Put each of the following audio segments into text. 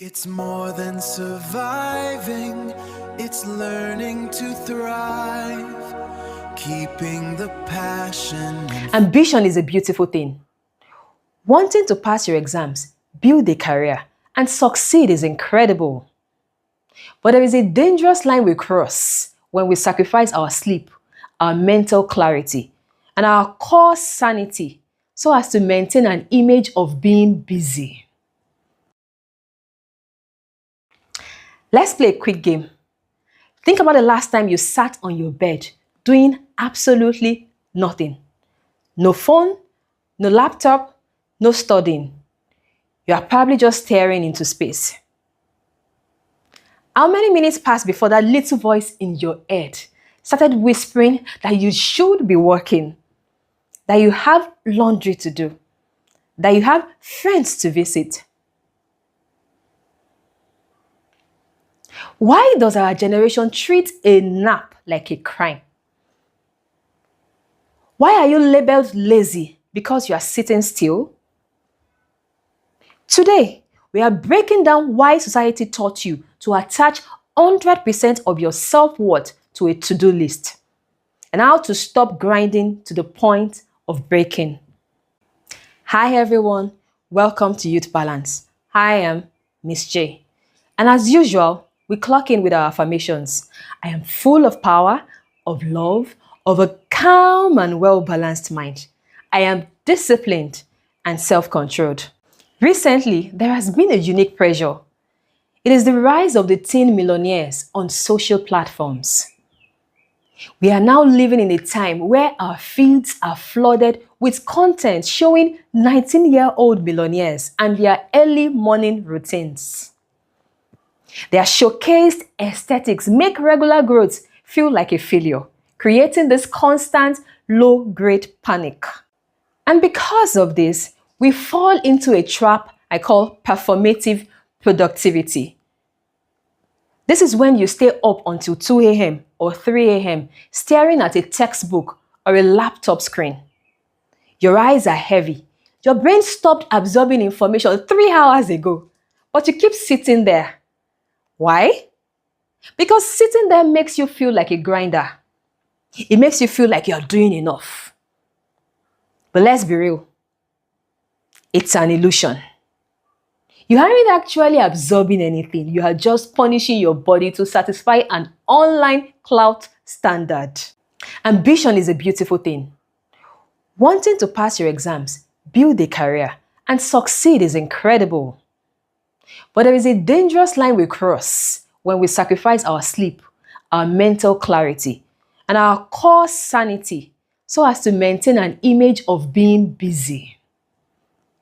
It's more than surviving, it's learning to thrive, keeping the passion. Ambition is a beautiful thing. Wanting to pass your exams, build a career, and succeed is incredible. But there is a dangerous line we cross when we sacrifice our sleep, our mental clarity, and our core sanity so as to maintain an image of being busy. Let's play a quick game. Think about the last time you sat on your bed doing absolutely nothing. No phone, no laptop, no studying. You are probably just staring into space. How many minutes passed before that little voice in your head started whispering that you should be working, that you have laundry to do, that you have friends to visit? Why does our generation treat a nap like a crime? Why are you labeled lazy because you are sitting still? Today, we are breaking down why society taught you to attach 100% of your self-worth to a to-do list and how to stop grinding to the point of breaking. Hi everyone, welcome to Youth Balance. I am Miss J. And as usual, we clock in with our affirmations. I am full of power, of love, of a calm and well-balanced mind. I am disciplined and self-controlled. Recently, there has been a unique pressure. It is the rise of the teen millionaires on social platforms. We are now living in a time where our feeds are flooded with content showing 19-year-old millionaires and their early morning routines. Their showcased aesthetics make regular growth feel like a failure, creating this constant low-grade panic. And because of this, we fall into a trap I call performative productivity. This is when you stay up until 2 a.m. or 3 a.m. staring at a textbook or a laptop screen. Your eyes are heavy. Your brain stopped absorbing information 3 hours ago, but you keep sitting there. Why? Because sitting there makes you feel like a grinder. It makes you feel like you're doing enough. But let's be real. It's an illusion. You aren't actually absorbing anything. You are just punishing your body to satisfy an online clout standard. Ambition is a beautiful thing. Wanting to pass your exams, build a career, and succeed is incredible. But there is a dangerous line we cross when we sacrifice our sleep, our mental clarity, and our core sanity so as to maintain an image of being busy.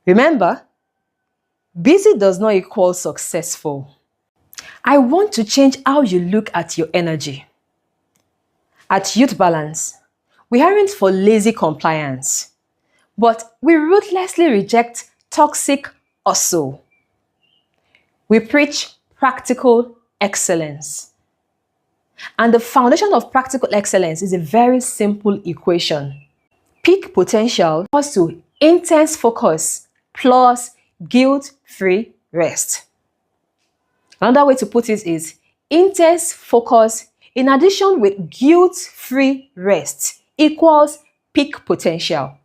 Remember, busy does not equal successful. I want to change how you look at your energy. At Youth Balance, we aren't for lazy compliance, but we ruthlessly reject toxic hustle. We preach practical excellence. And the foundation of practical excellence is a very simple equation. Peak potential equals to intense focus plus guilt-free rest. Another way to put it is intense focus in addition with guilt-free rest equals peak potential.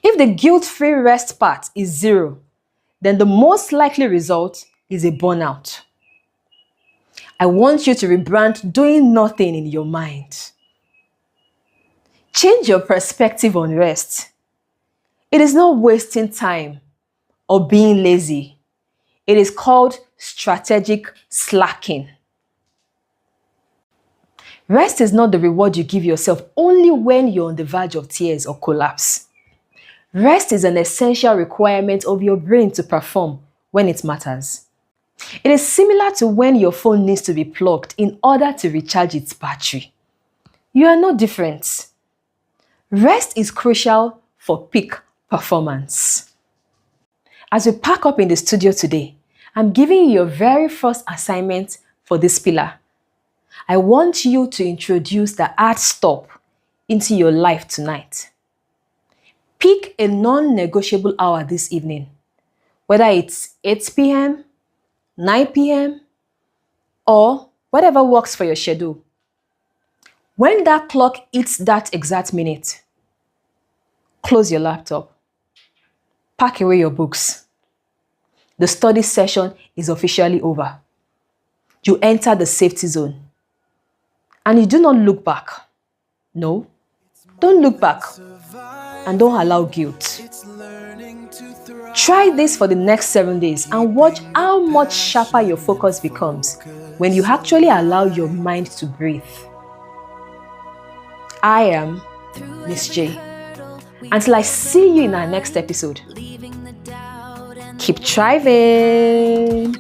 If the guilt-free rest part is 0, then the most likely result is a burnout. I want you to rebrand doing nothing in your mind. Change your perspective on rest. It is not wasting time or being lazy. It is called strategic slacking. Rest is not the reward you give yourself only when you're on the verge of tears or collapse. Rest is an essential requirement of your brain to perform when it matters. It is similar to when your phone needs to be plugged in order to recharge its battery. You are no different. Rest is crucial for peak performance. As we pack up in the studio today, I'm giving you your very first assignment for this pillar. I want you to introduce the hard stop into your life tonight. Pick a non-negotiable hour this evening, whether it's 8 p.m., 9 p.m., or whatever works for your schedule. When that clock hits that exact minute, close your laptop, pack away your books. The study session is officially over. You enter the safety zone and you do not look back. No, don't look back and don't allow guilt. Try this for the next 7 days and watch how much sharper your focus becomes when you actually allow your mind to breathe. I am Miss J. Until I see you in our next episode, keep thriving.